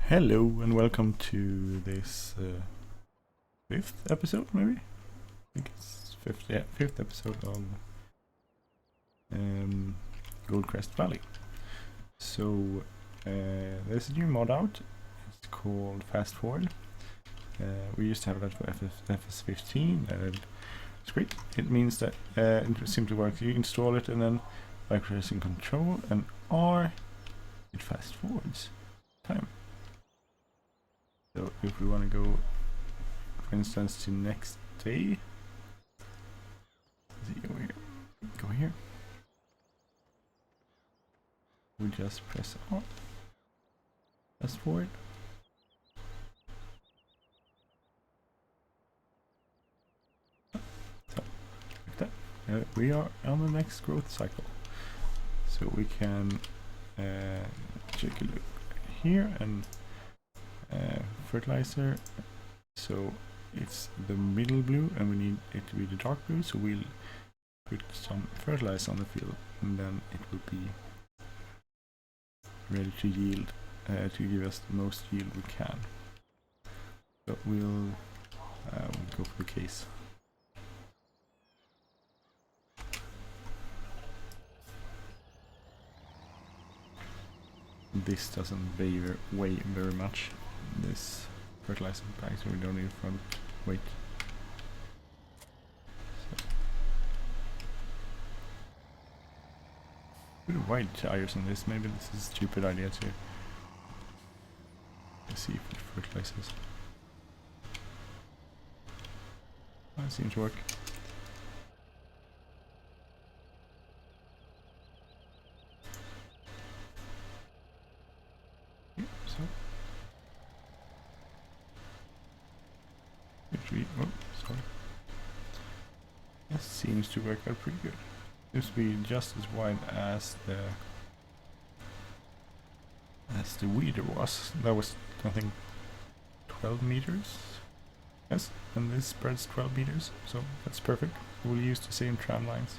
Hello and welcome to this fifth episode, maybe? I think it's fifth episode of Crest Valley. So there's a new mod out. It's called Fast Forward. We used to have that for FS15 and it's great. It means that it simply works. You install it and then by pressing Control and R, it fast forwards time. So if we want to go, for instance, to next day, go here. We just press R, fast forward. So like that, we are on the next growth cycle. So we can check a look here and. Fertilizer, so it's the middle blue and we need it to be the dark blue, so we'll put some fertilizer on the field and then it will be ready to yield, to give us the most yield we can. So we'll go for the case. This doesn't weigh very much, this fertilizer bag, so we don't need front weight. So. Put wide tires on this, maybe this is a stupid idea too. Let's see if it fertilizes. That seems to work. Sorry. That seems to work out pretty good. Seems to be just as wide as the weeder was. That was, I think, 12 meters. Yes, and this spreads 12 meters, so that's perfect. We'll use the same tram lines.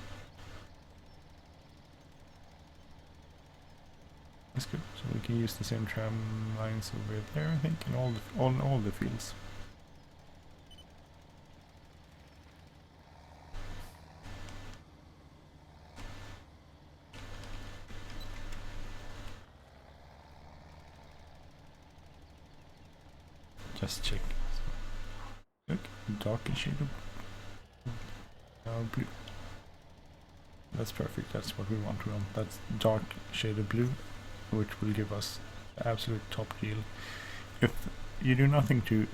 That's good. So we can use the same tram lines over there, I think, in all the fields. Just check. So, look, darker shade of blue. That's perfect. That's what we want. That's dark shade of blue, which will give us absolute top yield. If you do nothing to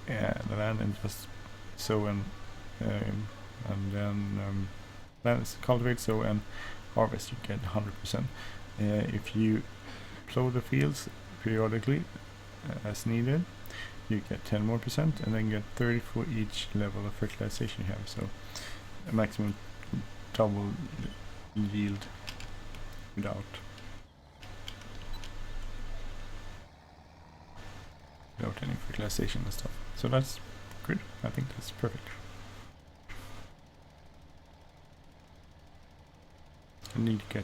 the land and just sow and then cultivate, sow and harvest, you get 100%. If you plow the fields periodically as needed, you get 10 more percent and then get 30 for each level of fertilization you have, so a maximum double yield without any fertilization and stuff. So that's good. I think that's perfect. I need to get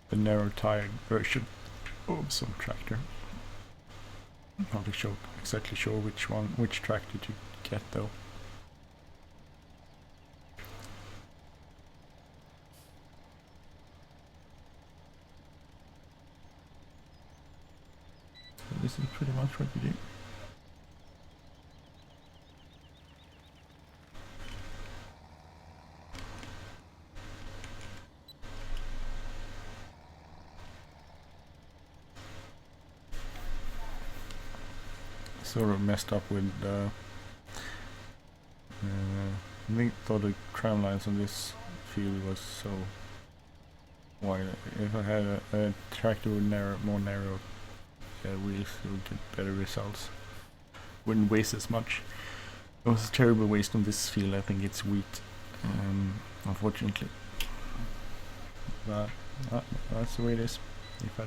the narrow tire version of some tractor. Not exactly sure which tractor to get though. So this is pretty much what we do. Sort of messed up with I thought the tram lines on this field was so wide. If I had a tractor with more narrow wheels, it would get better results. Wouldn't waste as much. It was a terrible waste on this field. I think it's wheat, unfortunately. But that's the way it is. If I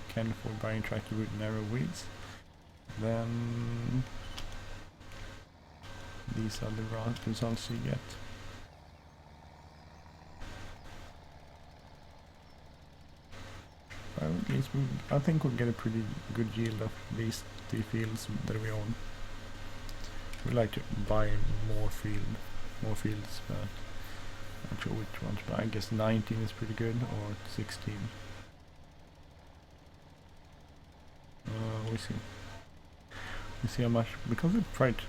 can afford buying a tractor with narrow wheels, then these are the results you get. Well, at least I think we'll get a pretty good yield of these 3 fields that we own. We like to buy more fields, but I'm not sure which ones. But I guess 19 is pretty good, or 16. We see. We see how much, because it's quite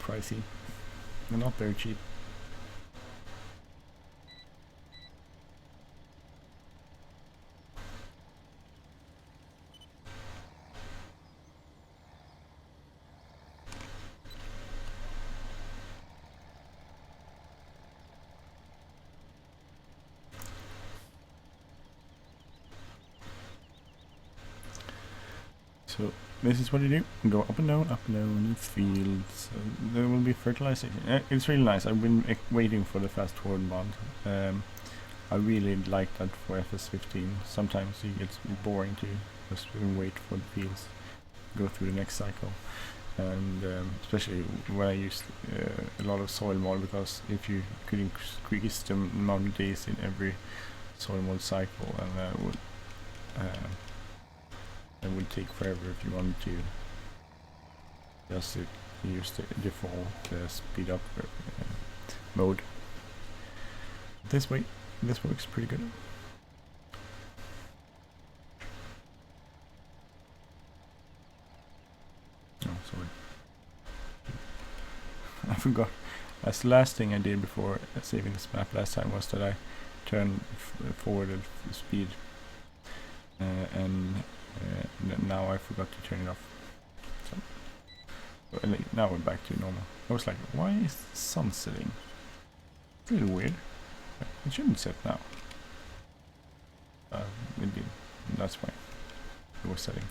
pricey. They're not very cheap. So this is what you do. Go up and down in fields. There will be fertilizer. It's really nice. I've been waiting for the fast forward mod. I really like that for FS15. Sometimes it gets boring to just wait for the fields, go through the next cycle. And especially when I used a lot of soil mod, because if you could increase the amount of days in every soil mod cycle, and it would take forever if you wanted to just use the default speed up mode. This works pretty good. Oh, sorry. I forgot. That's the last thing I did before saving this map last time, was that I turned forwarded speed, and now I forgot to turn it off. So well, now we're back to normal. I was like, why is the sun setting? It's a little weird. It shouldn't set now. It did. That's why it was setting.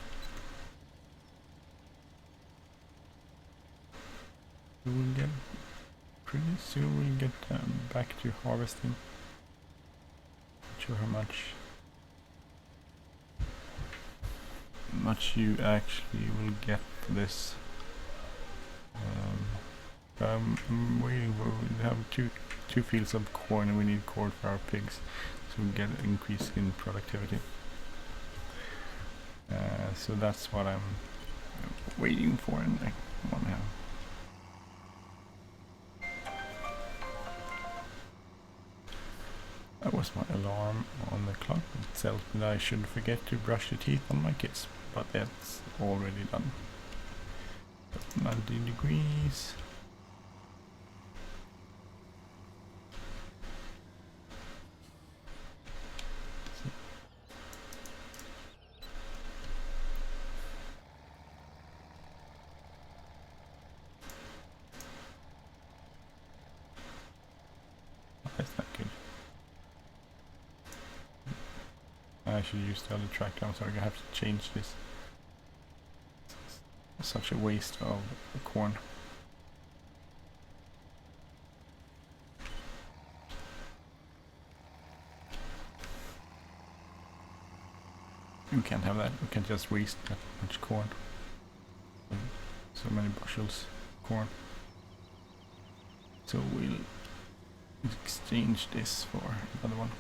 We will get pretty soon. We'll get back to harvesting. Not sure how much you actually will get for this. I'm waiting for, we have two fields of corn, and we need corn for our pigs, so we get an increase in productivity. So that's what I'm waiting for, and I want to have. That was my alarm on the clock. It tells me that I shouldn't forget to brush the teeth on my kids, but that's already done. 19 degrees. That's not good. I should use the other tractor. I'm sorry, I have to change this. It's such a waste of corn. We can't have that. We can't just waste that much corn. So many bushels of corn. So we'll exchange this for another one.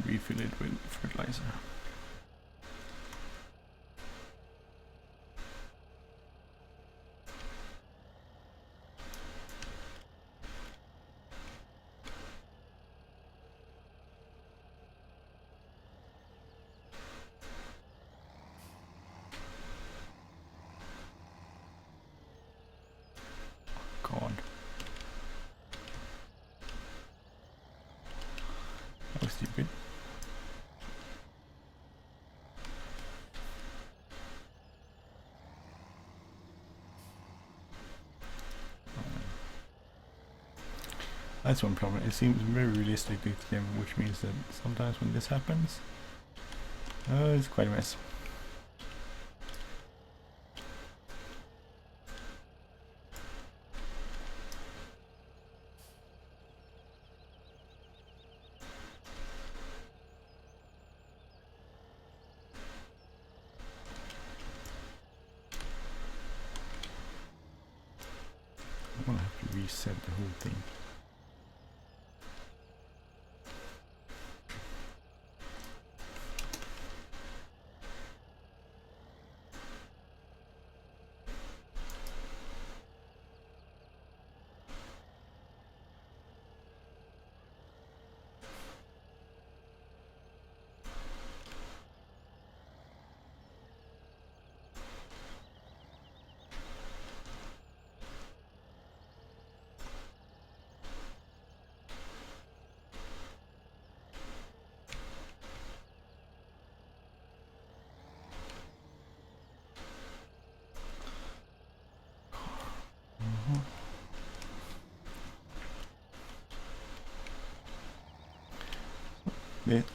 Refill it with fertilizer. God. That was stupid. That's one problem. It seems very realistic this game, which means that sometimes when this happens, it's quite a mess. I'm gonna have to reset the whole thing.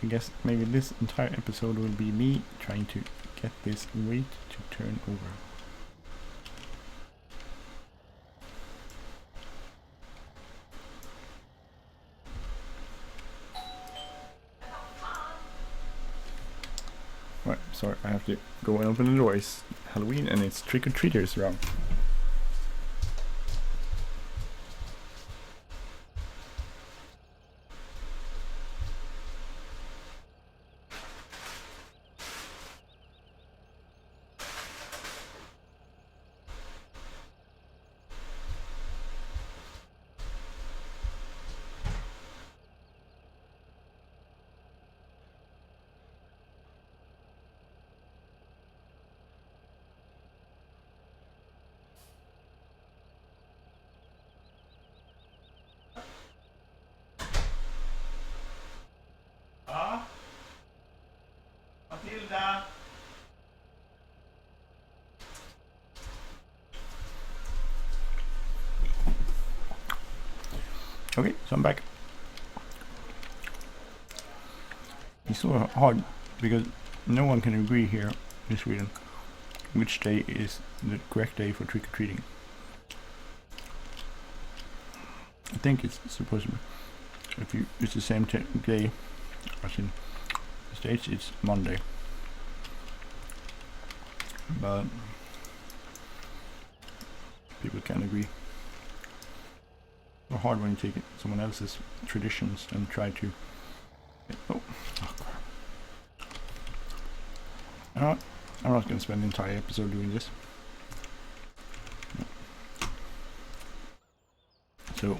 I guess maybe this entire episode will be me trying to get this weight to turn over. Right, sorry, I have to go and open the door. It's Halloween and it's trick-or-treaters around. Matilda! Okay, so I'm back. It's so hard because no one can agree here in Sweden which day is the correct day for trick-or-treating. I think it's supposed to be, if you use the same day as in the States, it's Monday. But people can't agree. It's hard when you take someone else's traditions and try to... Oh crap. I'm not going to spend the entire episode doing this. So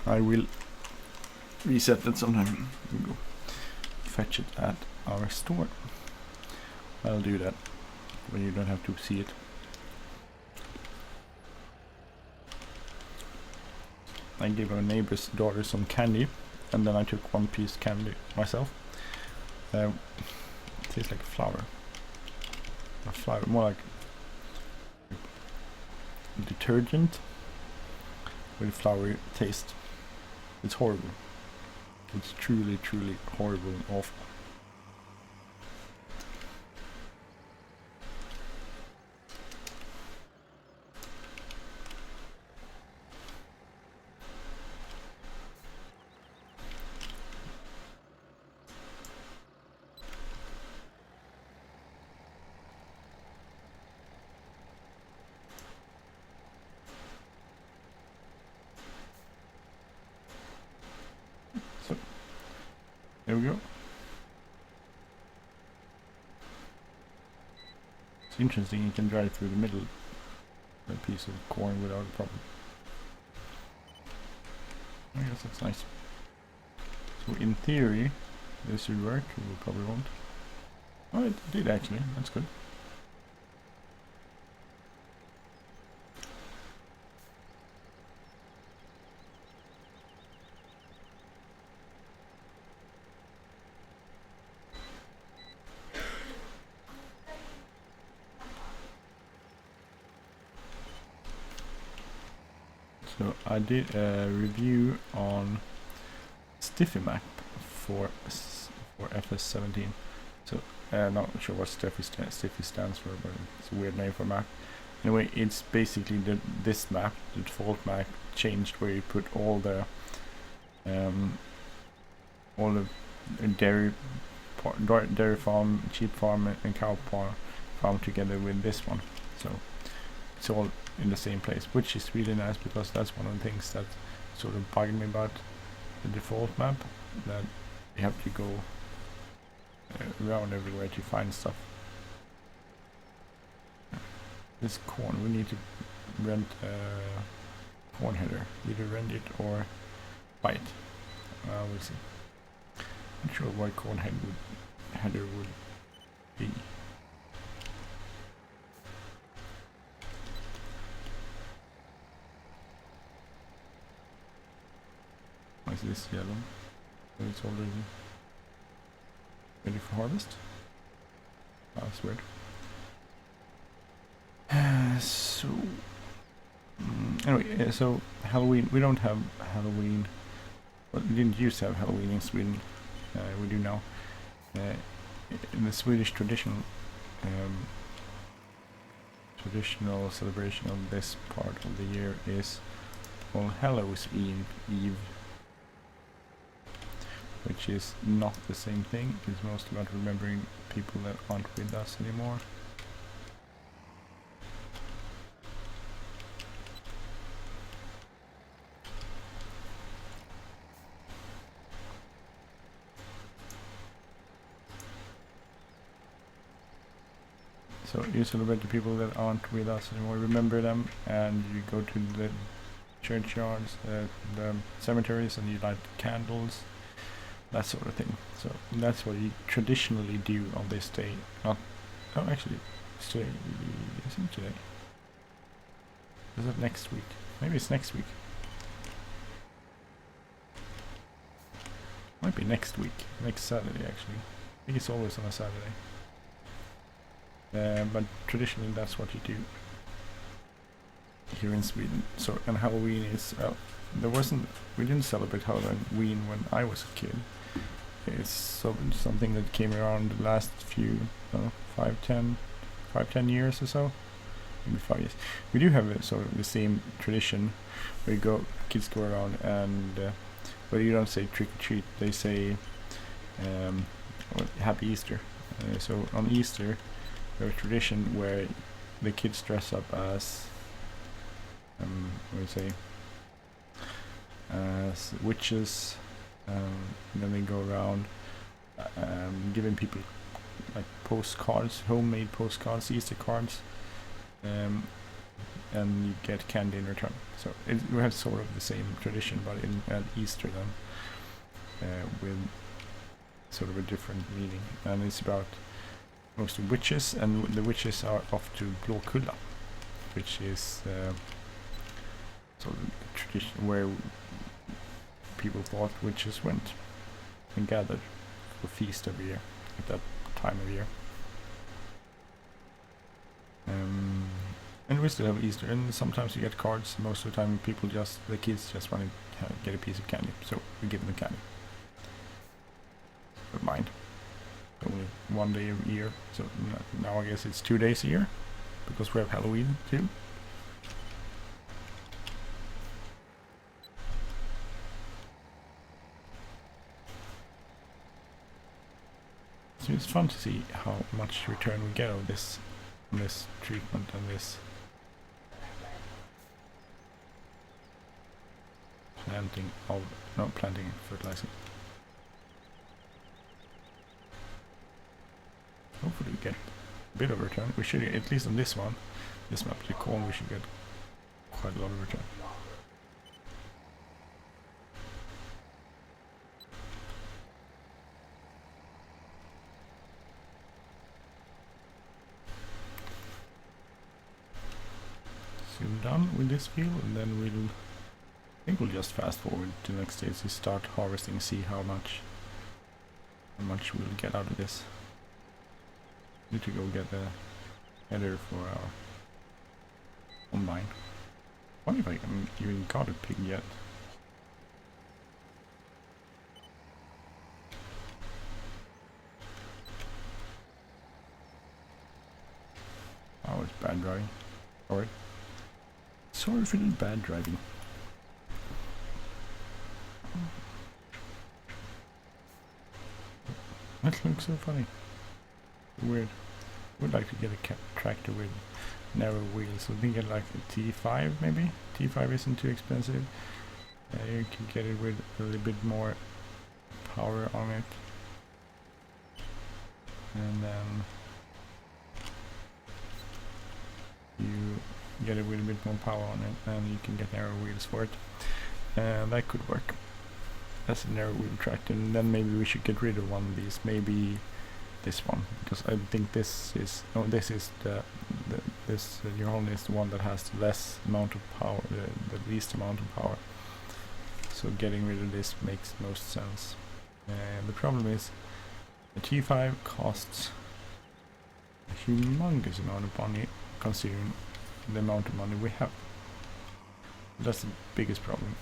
I will reset that sometime. We'll go fetch it at our store. I'll do that when you don't have to see it. I gave our neighbor's daughter some candy, and then I took one piece candy myself. It tastes like a flower. A flower, more like detergent with flowery taste. It's horrible. It's truly, truly horrible and awful. There we go. It's interesting, you can drive through the middle of a piece of corn without a problem. I guess that's nice. So in theory, this should work, it will probably won't. Oh, it did actually, that's good. So I did a review on Stiffy map for FS17. So not sure what Stiffy stands for, but it's a weird name for a map. Anyway, it's basically this map, the default map, changed where you put all the dairy farm, sheep farm, and cow farm together with this one. So it's it's all in the same place, which is really nice because that's one of the things that sort of bugged me about the default map, that you have to go around everywhere to find stuff. This corn, we need to rent a corn header, either rent it or buy it. We'll see. Not sure what corn header would be. Why is this yellow? So it's already ready for harvest. Oh, that's weird. Anyway, so Halloween, we don't have Halloween. Well, we didn't used to have Halloween in Sweden. We do now. In the Swedish traditional celebration of this part of the year is All Hallows Eve, which is not the same thing. It's mostly about remembering people that aren't with us anymore. So you celebrate the people that aren't with us anymore, remember them, and you go to the churchyards, the cemeteries, and you light candles, that sort of thing. So that's what you traditionally do on this day. Oh, actually, it's today. Isn't it today? Is it next week? Maybe it's next week. Might be next week, next Saturday actually. I think it's always on a Saturday. But traditionally that's what you do here in Sweden. So, and Halloween is, we didn't celebrate Halloween when I was a kid. It's something that came around the last few, 5-10 years or so. Maybe 5 years. We do have sort of the same tradition where kids go around and, but you don't say trick or treat, they say Happy Easter. So on Easter, we have a tradition where the kids dress up as, as witches, and then they go around giving people like postcards, homemade postcards, Easter cards, and you get candy in return. So we have sort of the same tradition, but at Easter then, with sort of a different meaning, and it's about mostly witches, and the witches are off to Blåkulla, which is sort of a tradition where people thought witches went and gathered for feast every year at that time of year. And we still have Easter, and sometimes you get cards. Most of the time the kids just want to get a piece of candy, so we give them the candy. But mine, only one day a year, so now I guess it's 2 days a year, because we have Halloween too. So it's fun to see how much return we get of this treatment and this fertilizing. Hopefully we get a bit of return. We should, at least on this one, this map, the corn, we should get quite a lot of return. Soon done with this field, and then I think we'll just fast forward to the next stage to start harvesting, see how much we'll get out of this. Need to go get a header for our combine. I wonder if I haven't even got a pig yet. Oh, it's bad driving. Alright. Sorry for the bad driving. That looks so funny. Weird. Would like to get a tractor with narrow wheels. So thinking like a T5 maybe. T5 isn't too expensive. You can get it with a little bit more power on it, and then you get it with a bit more power on it, and you can get narrow wheels for it, and that could work. That's a narrow wheel tractor, and then maybe we should get rid of one of these. Maybe this one, because I think this is this New Holland is the one that has the less amount of power, the least amount of power. So getting rid of this makes most sense. The problem is the T5 costs a humongous amount of money considering the amount of money we have. That's the biggest problem.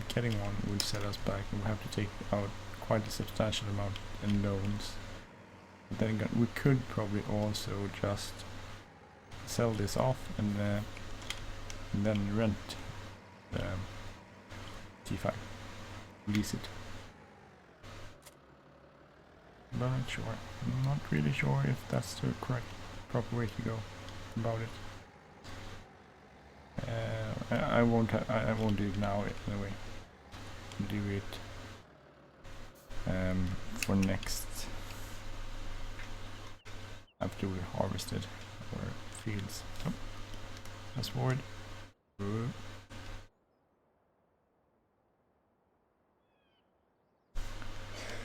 Getting one will set us back, and we have to take out quite a substantial amount in loans. But then again, we could probably also just sell this off and then rent the T5, lease it. But I'm not sure. I'm not really sure if that's the proper way to go about it. I won't do it now anyway. Do it for next, after we harvested our fields. Oh, fast forward.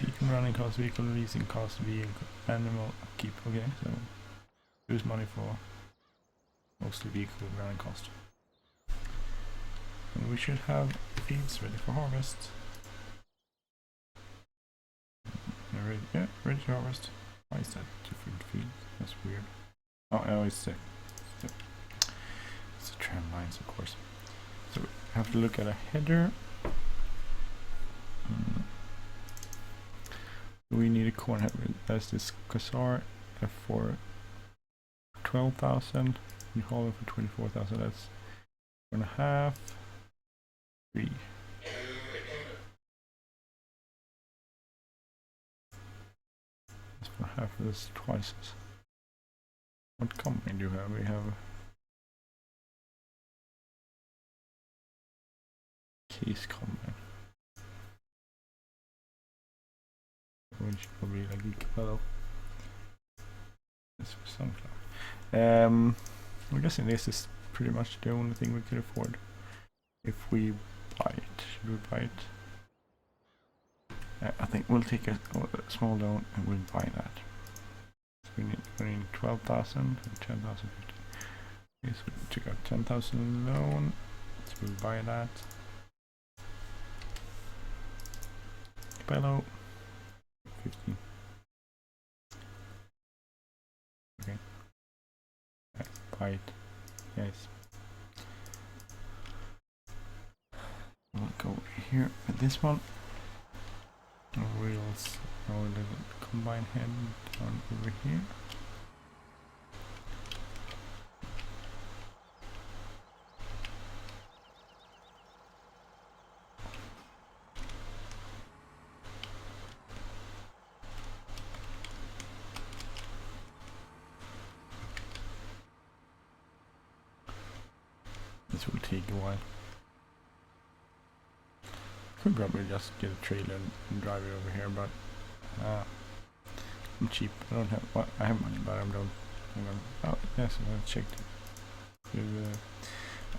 Vehicle running cost, vehicle leasing cost, vehicle animal upkeep. Okay, so use money for mostly vehicle running cost. And we should have fields ready for harvest. Ready to harvest. Why is that different field? That's weird. Oh, it's the tram lines, of course. So we have to look at a header. We need a corn header. That's this Quasar for 12,000. New Holland for 24,000. That's 1.5. 3. That's for half of this twice. What company do we have? We have Case Company, which probably like Capello. This for sunflower. I'm guessing this is pretty much the only thing we could afford if we buy it. Should we buy it? I think we'll take a small loan and we'll buy that. So we need 12,000 and 10,000. Okay, so we took out 10,000 loan. So we'll buy that. Capello 15. Okay. Buy it. Yes. We'll go here with this one. Wheels, our little combine head down over here. This will take a while. Could probably just get a trailer and drive it over here, but I'm cheap. I don't have. Well, I have money, but I don't. Oh yes, I checked.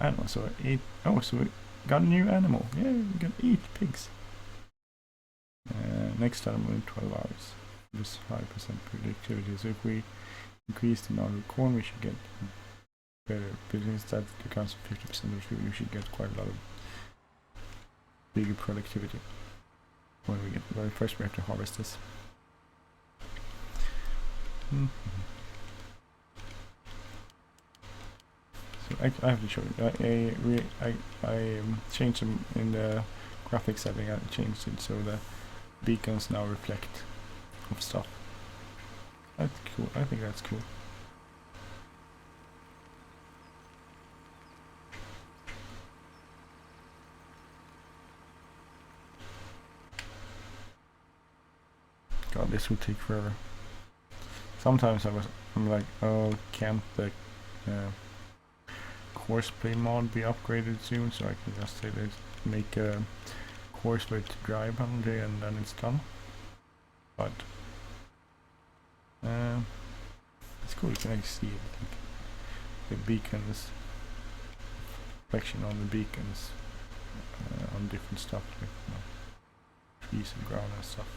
Animal. So 8. Oh, so we got a new animal. Yeah, we got 8 pigs. Next time in 12 hours. Just 5% productivity. So if we increase the amount of corn, we should get better. Because that accounts for 50% of the food, we should get quite a lot of bigger productivity when we get. Well, first we have to harvest this. So I have to show you. I changed them in the graphics setting. I changed it so the beacons now reflect of stuff. That's cool. I think that's cool. This will take forever. Sometimes I'm like, oh, can't the course play mod be upgraded soon, so I can just say let's make a course with dry penalty and then it's done. But it's cool, you can actually see like, the beacons, reflection on the beacons on different stuff, like trees and ground and stuff.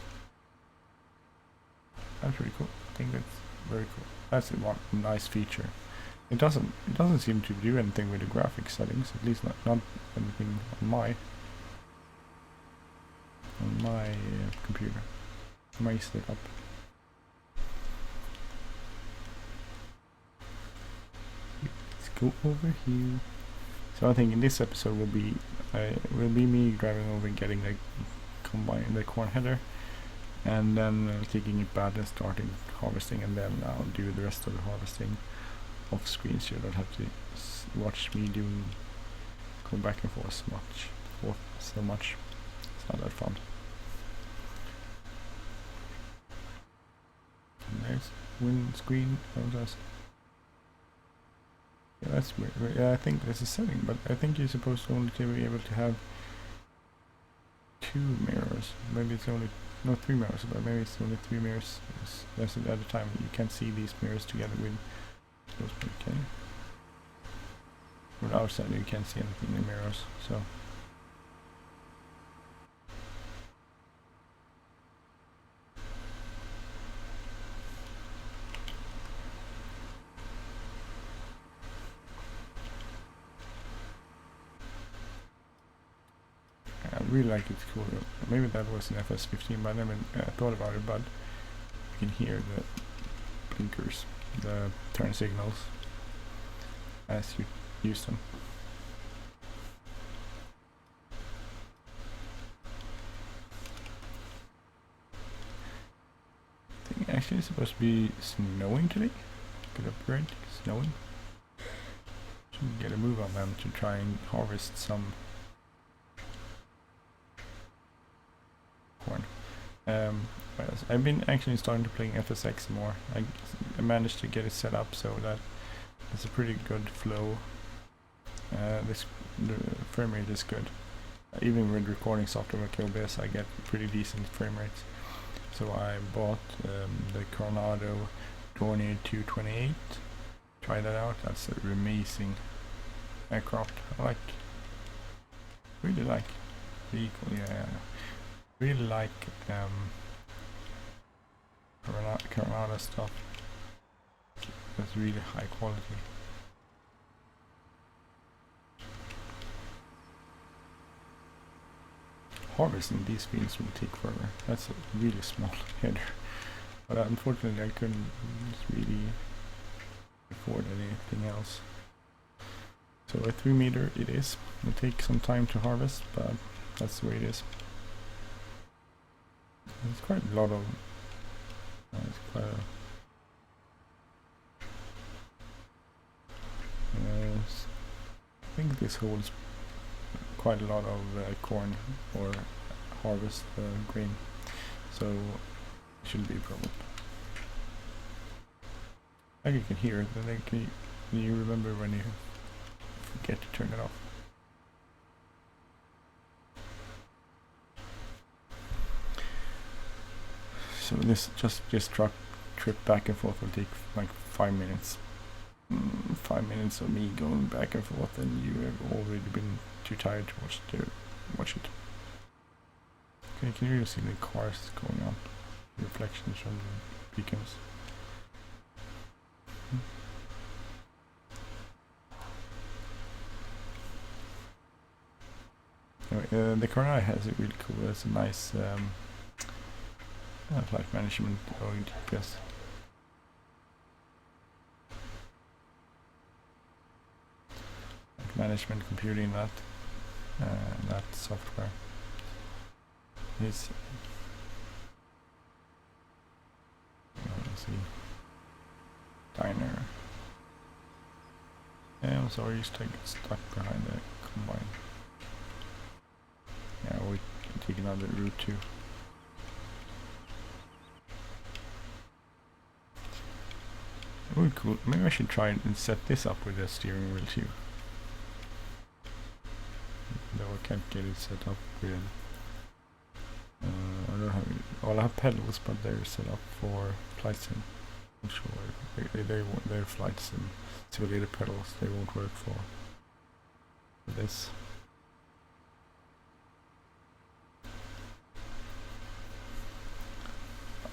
That's really cool. I think that's very cool. That's one nice feature. It doesn't seem to do anything with the graphics settings, at least not anything on my computer, my setup. Let's go over here. So I think in this episode will be me driving over and getting the corn header, and then taking it back and starting harvesting, and then I'll do the rest of the harvesting off screen, so you don't have to watch me go back and forth so much. It's not that fun. And there's windscreen. Yeah, that's weird. Yeah, I think there's a setting, but I think you're supposed to only be able to have 2 mirrors. Maybe it's only not 3 mirrors, but maybe it's only 3 mirrors. That's at a time. You can't see these mirrors together with those. Okay. From the outside, you can't see anything in the mirrors. So. I really like it's cool. Maybe that was an FS15, but I never thought about it. But you can hear the blinkers, the turn signals, as you use them. I think actually it's supposed to be snowing today. Good upgrade, snowing. Should get a move on them to try and harvest some corn. I've been actually starting to play FSX more. I managed to get it set up so that it's a pretty good flow. The frame rate is good. Even with recording software like OBS, I get pretty decent frame rates. So I bought the Coronado Dornier 228. Try that out. That's an amazing aircraft. Really like vehicle. Yeah. Really like Coronado stuff. That's really high quality. Harvesting these fields will take forever. That's a really small header. But unfortunately I couldn't really afford anything else. So a 3 meter it is. It'll take some time to harvest, but that's the way it is. It's quite a lot of I think this holds quite a lot of corn or harvest grain, so it shouldn't be a problem. Like you can hear it, then you remember when you forget to turn it off. So this trip back and forth will take like 5 minutes. 5 minutes of me going back and forth, and you have already been too tired to watch it. Okay, can you really see the cars going on? Reflections from the beacons. Anyway, the Coronado has it really cool. It's a nice flight management going GPS. Management computing that software is let's see, diner. I'm sorry, you get stuck behind the combine. Yeah, we can take another route too. Oh, cool. Maybe I should try and set this up with a steering wheel too. Though I can't get it set up with. I don't have it. Well, I have pedals, but they're set up for flight sim. I'm sure they're flight sim simulator pedals. They won't work for this.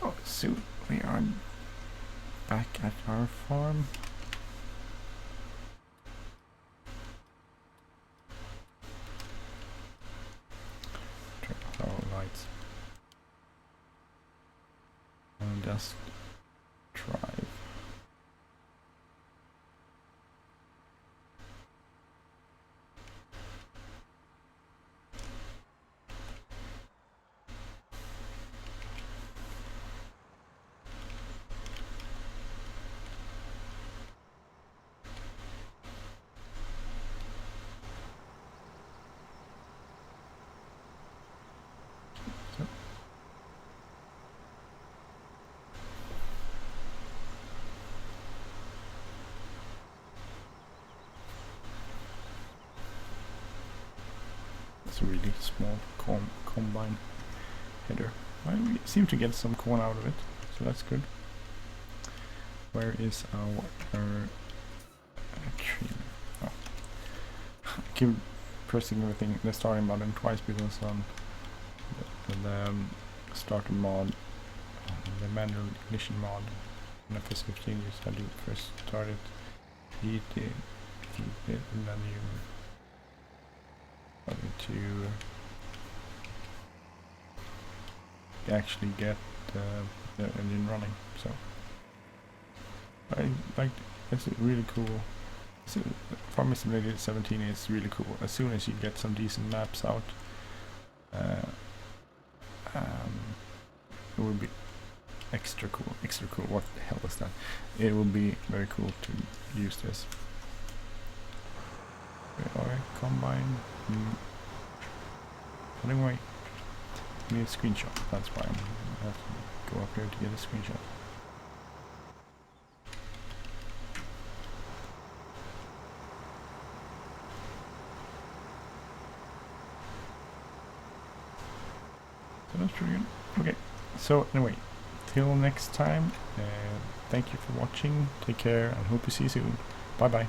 Oh, soon we are back at our farm. Turn off our lights and just drive. It's a really small combine header. Well, we seem to get some corn out of it, so that's good. Where is our tree? Oh. I keep pressing everything, the starting button twice because on the starter mod, the manual ignition mod in the first 15 years I do first start it, heat it, and then you to actually get the engine running. So I like it's really cool. Farming Simulator 17 is really cool. As soon as you get some decent maps out, it will be extra cool. Extra cool. What the hell is that? It will be very cool to use this. Alright, combine. Anyway, I need a screenshot. That's why I have to go up here to get a screenshot. So that's pretty good. Okay, so anyway, till next time, thank you for watching, take care, and hope to see you soon. Bye bye.